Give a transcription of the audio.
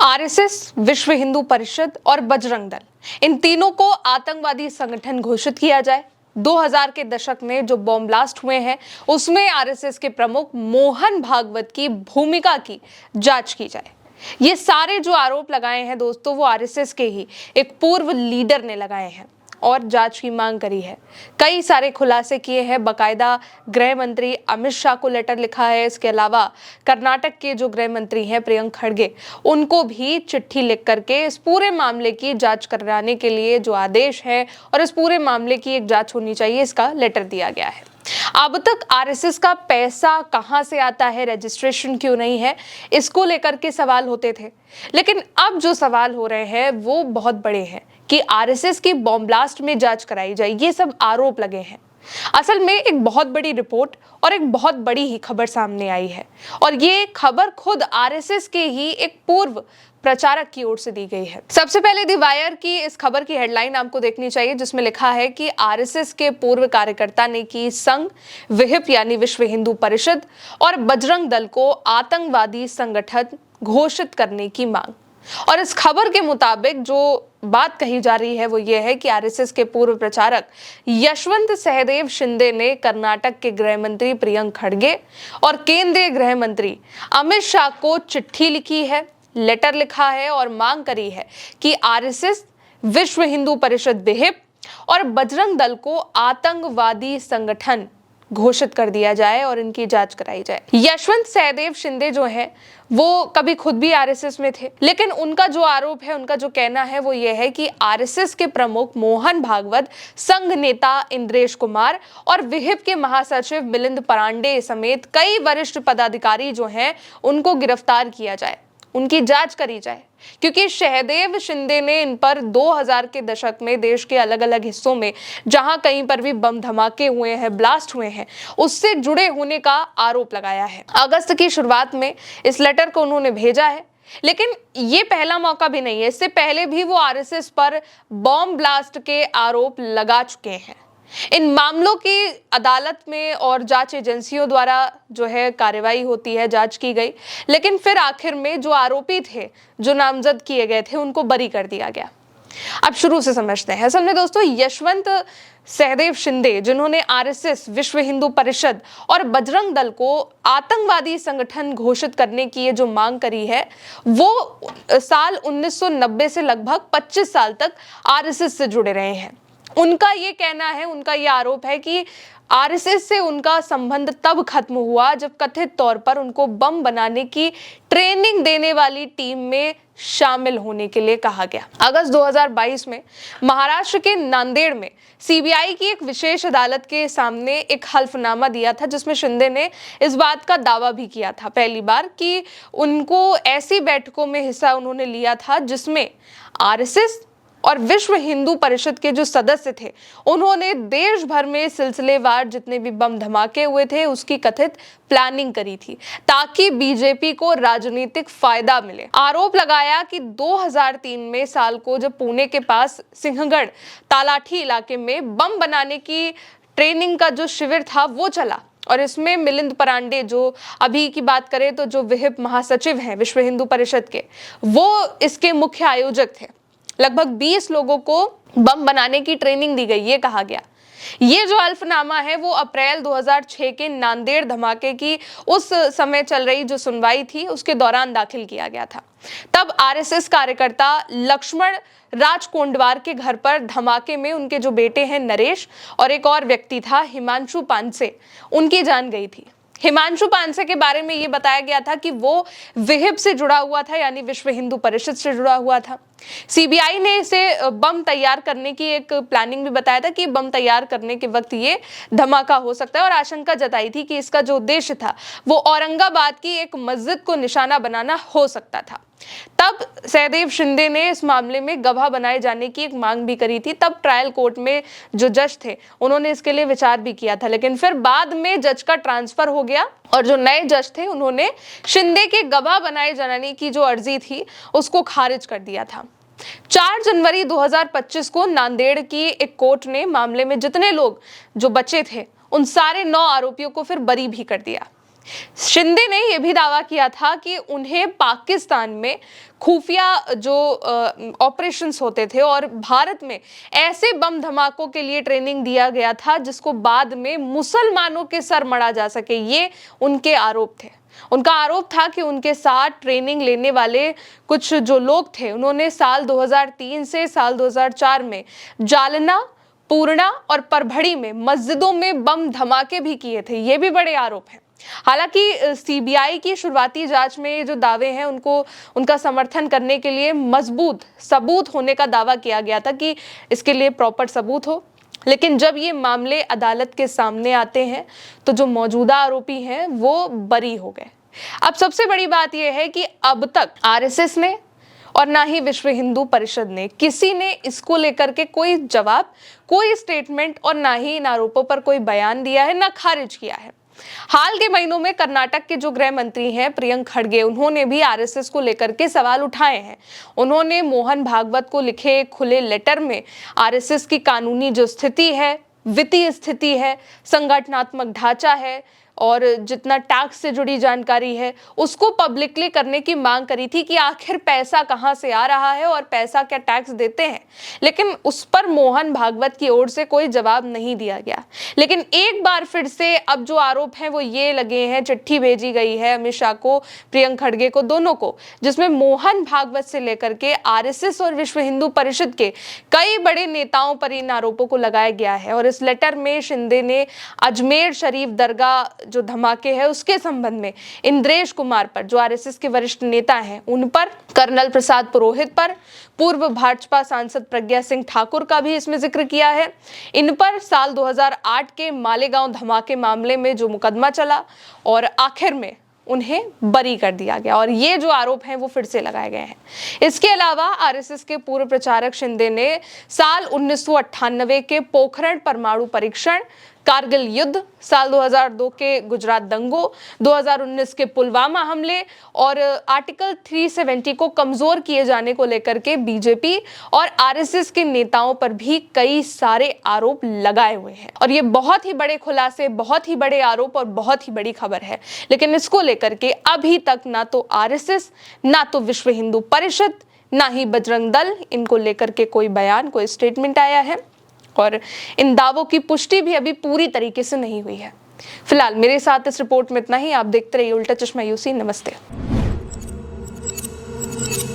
RSS, विश्व हिंदू परिषद और बजरंग दल, इन तीनों को आतंकवादी संगठन घोषित किया जाए। 2000 के दशक में जो बॉम्ब ब्लास्ट हुए हैं उसमें आरएसएस के प्रमुख मोहन भागवत की भूमिका की जांच की जाए। ये सारे जो आरोप लगाए हैं दोस्तों, वो आरएसएस के ही एक पूर्व लीडर ने लगाए हैं और जांच की मांग करी है। कई सारे खुलासे किए हैं, बकायदा गृह मंत्री अमित शाह को लेटर लिखा है। इसके अलावा कर्नाटक के जो गृह मंत्री हैं प्रियंक खड़गे, उनको भी चिट्ठी लिख करके इस पूरे मामले की जांच कराने के लिए जो आदेश है और इस पूरे मामले की एक जांच होनी चाहिए, इसका लेटर दिया गया है। अब तक आरएसएस का पैसा कहां से आता है, रजिस्ट्रेशन क्यों नहीं है, इसको लेकर के सवाल होते थे। लेकिन अब जो सवाल हो रहे हैं वो बहुत बड़े हैं कि आरएसएस की बॉम्ब ब्लास्ट में जांच कराई जाए। ये सब आरोप लगे हैं। असल में एक बहुत बड़ी रिपोर्ट और एक बहुत बड़ी ही खबर सामने आई है और ये खबर खुद आरएसएस के ही एक पूर्व प्रचारक की ओर से दी गई है। सबसे पहले द वायर की इस खबर की हेडलाइन आपको देखनी चाहिए, जिसमें लिखा है कि आरएसएस के पूर्व कार्यकर्ता ने की संघ, विहिप यानी विश्व हिंदू परिषद और बजरंग दल को आतंकवादी संगठन घोषित करने की मांग। और इस खबर के मुताबिक जो बात कही जा रही है वो ये है कि आरएसएस के पूर्व प्रचारक यशवंत सहदेव शिंदे ने कर्नाटक के गृह मंत्री प्रियंक खड़गे और केंद्रीय गृह मंत्री अमित शाह को चिट्ठी लिखी है, लेटर लिखा है और मांग करी है कि आरएसएस, विश्व हिंदू परिषद विहिप और बजरंग दल को आतंकवादी संगठन घोषित कर दिया जाए और इनकी जांच कराई जाए। यशवंत सहदेव शिंदे जो है वो कभी खुद भी आरएसएस में थे, लेकिन उनका जो आरोप है, उनका जो कहना है वो ये है कि आरएसएस के प्रमुख मोहन भागवत, संघ नेता इंद्रेश कुमार और विहिप के महासचिव मिलिंद परांडे समेत कई वरिष्ठ पदाधिकारी जो हैं उनको गिरफ्तार किया जाए, उनकी जांच करी जाए। क्योंकि सहदेव शिंदे ने इन पर 2000 के दशक में देश के अलग अलग हिस्सों में जहां कहीं पर भी बम धमाके हुए हैं, ब्लास्ट हुए हैं, उससे जुड़े होने का आरोप लगाया है। अगस्त की शुरुआत में इस लेटर को उन्होंने भेजा है, लेकिन ये पहला मौका भी नहीं है। इससे पहले भी वो आरएसएस पर बॉम्ब ब्लास्ट के आरोप लगा चुके हैं। इन मामलों की अदालत में और जांच एजेंसियों द्वारा जो है कार्रवाई होती है, जांच की गई, लेकिन फिर आखिर में जो आरोपी थे, जो नामजद किए गए थे, उनको बरी कर दिया गया। अब शुरू से समझते हैं। असल में दोस्तों, यशवंत सहदेव शिंदे, जिन्होंने आरएसएस, विश्व हिंदू परिषद और बजरंग दल को आतंकवादी संगठन घोषित करने की ये जो मांग करी है, वो साल 1990 से लगभग 25 साल तक आरएसएस से जुड़े रहे हैं। उनका ये कहना है, उनका ये आरोप है कि आरएसएस से उनका संबंध तब खत्म हुआ जब कथित तौर पर उनको बम बनाने की ट्रेनिंग देने वाली टीम में शामिल होने के लिए कहा गया। अगस्त 2022 में महाराष्ट्र के नांदेड़ में सीबीआई की एक विशेष अदालत के सामने एक हल्फनामा दिया था, जिसमें शिंदे ने इस बात का दावा भी किया था पहली बार कि उनको ऐसी बैठकों में हिस्सा उन्होंने लिया था जिसमें आरएसएस और विश्व हिंदू परिषद के जो सदस्य थे, उन्होंने देश भर में सिलसिलेवार जितने भी बम धमाके हुए थे उसकी कथित प्लानिंग करी थी ताकि बीजेपी को राजनीतिक फायदा मिले। आरोप लगाया कि 2003 में साल को जब पुणे के पास सिंहगढ़ तालाठी इलाके में बम बनाने की ट्रेनिंग का जो शिविर था वो चला और इसमें मिलिंद परांडे, जो अभी की बात करें तो जो विहिप महासचिव हैं विश्व हिंदू परिषद के, वो इसके मुख्य आयोजक थे। लगभग 20 लोगों को बम बनाने की ट्रेनिंग दी गई, ये कहा गया। ये जो हल्फनामा है वो अप्रैल 2006 के नांदेड़ धमाके की उस समय चल रही जो सुनवाई थी उसके दौरान दाखिल किया गया था। तब आरएसएस कार्यकर्ता लक्ष्मण राज कोंडवार के घर पर धमाके में उनके जो बेटे हैं नरेश और एक और व्यक्ति था हिमांशु पानसे, उनकी जान गई थी। हिमांशु पानसे के बारे में ये बताया गया था कि वो विहिप से जुड़ा हुआ था, यानी विश्व हिंदू परिषद से जुड़ा हुआ था। सीबीआई ने इसे बम तैयार करने की एक प्लानिंग भी बताया था कि बम तैयार करने के वक्त ये धमाका हो सकता है और आशंका जताई थी कि इसका जो उद्देश्य था वो औरंगाबाद की एक मस्जिद को निशाना बनाना हो सकता था। तब सहदेव शिंदे ने इस मामले में गवाह बनाए जाने की एक मांग भी करी थी। तब ट्रायल कोर्ट में जो जज थे उन्होंने इसके लिए विचार भी किया था, लेकिन फिर बाद में जज का ट्रांसफर हो गया और जो नए जज थे उन्होंने शिंदे के गवाह बनाए जाने की जो अर्जी थी उसको खारिज कर दिया था। 4 जनवरी 2025 को नांदेड़ की एक कोर्ट ने मामले में जितने लोग जो बचे थे उन सारे 9 आरोपियों को फिर बरी भी कर दिया। शिंदे ने यह भी दावा किया था कि उन्हें पाकिस्तान में खुफिया जो ऑपरेशंस होते थे और भारत में ऐसे बम धमाकों के लिए ट्रेनिंग दिया गया था जिसको बाद में मुसलमानों के सर मढ़ा जा सके, ये उनके आरोप थे। उनका आरोप था कि उनके साथ ट्रेनिंग लेने वाले कुछ जो लोग थे उन्होंने साल 2003 से साल 2004 में जालना, पूर्णा और परभड़ी में मस्जिदों में बम धमाके भी किए थे। ये भी बड़े आरोप हैं। हालांकि सीबीआई की शुरुआती जांच में जो दावे हैं उनका समर्थन करने के लिए मजबूत सबूत होने का दावा किया गया था कि इसके लिए प्रॉपर सबूत हो, लेकिन जब ये मामले अदालत के सामने आते हैं तो जो मौजूदा आरोपी हैं वो बरी हो गए। अब सबसे बड़ी बात यह है कि अब तक आरएसएस ने और ना ही विश्व हिंदू परिषद ने किसी ने इसको लेकर के कोई जवाब, कोई स्टेटमेंट और ना ही इन आरोपों पर कोई बयान दिया है, ना खारिज किया है। हाल के महीनों में कर्नाटक के जो गृह मंत्री हैं प्रियंक खड़गे, उन्होंने भी आरएसएस को लेकर के सवाल उठाए हैं। उन्होंने मोहन भागवत को लिखे खुले लेटर में आरएसएस की कानूनी जो स्थिति है, वित्तीय स्थिति है, संगठनात्मक ढांचा है और जितना टैक्स से जुड़ी जानकारी है उसको पब्लिकली करने की मांग करी थी कि आखिर पैसा कहां से आ रहा है और पैसा क्या टैक्स देते हैं। लेकिन उस पर मोहन भागवत की ओर से कोई जवाब नहीं दिया गया। लेकिन एक बार फिर से अब जो आरोप हैं वो ये लगे हैं, चिट्ठी भेजी गई है अमित शाह को, प्रियंक खड़गे को, दोनों को, जिसमें मोहन भागवत से लेकर के आरएसएस और विश्व हिंदू परिषद के कई बड़े नेताओं पर इन आरोपों को लगाया गया है। और इस लेटर में शिंदे ने अजमेर शरीफ दरगाह जो धमाके हैं उसके संबंध में इंद्रेश कुमार पर, जो आरएसएस के वरिष्ठ नेता हैं, उन पर, कर्नल प्रसाद पुरोहित पर, पूर्व भाजपा सांसद प्रज्ञा सिंह ठाकुर का भी इसमें जिक्र किया है। इन पर साल 2008 के मालेगांव धमाके मामले में जो मुकदमा चला और आखिर में उन्हें बरी कर दिया गया और ये जो आरोप हैं वो फिर से लगाए गए हैं। इसके अलावा आरएसएस के पूर्व प्रचारक शिंदे ने साल 1998 के पोखरण परमाणु परीक्षण, कारगिल युद्ध, साल 2002 के गुजरात दंगों, 2019 के पुलवामा हमले और आर्टिकल 370 को कमजोर किए जाने को लेकर के बीजेपी और आरएसएस के नेताओं पर भी कई सारे आरोप लगाए हुए हैं। और ये बहुत ही बड़े खुलासे, बहुत ही बड़े आरोप और बहुत ही बड़ी खबर है। लेकिन इसको लेकर के अभी तक ना तो आरएसएस, ना तो विश्व हिंदू परिषद, ना ही बजरंग दल, इनको लेकर के कोई बयान, कोई स्टेटमेंट आया है और इन दावों की पुष्टि भी अभी पूरी तरीके से नहीं हुई है। फिलहाल मेरे साथ इस रिपोर्ट में इतना ही। आप देखते रहिए उल्टा चश्मा यूसी। नमस्ते।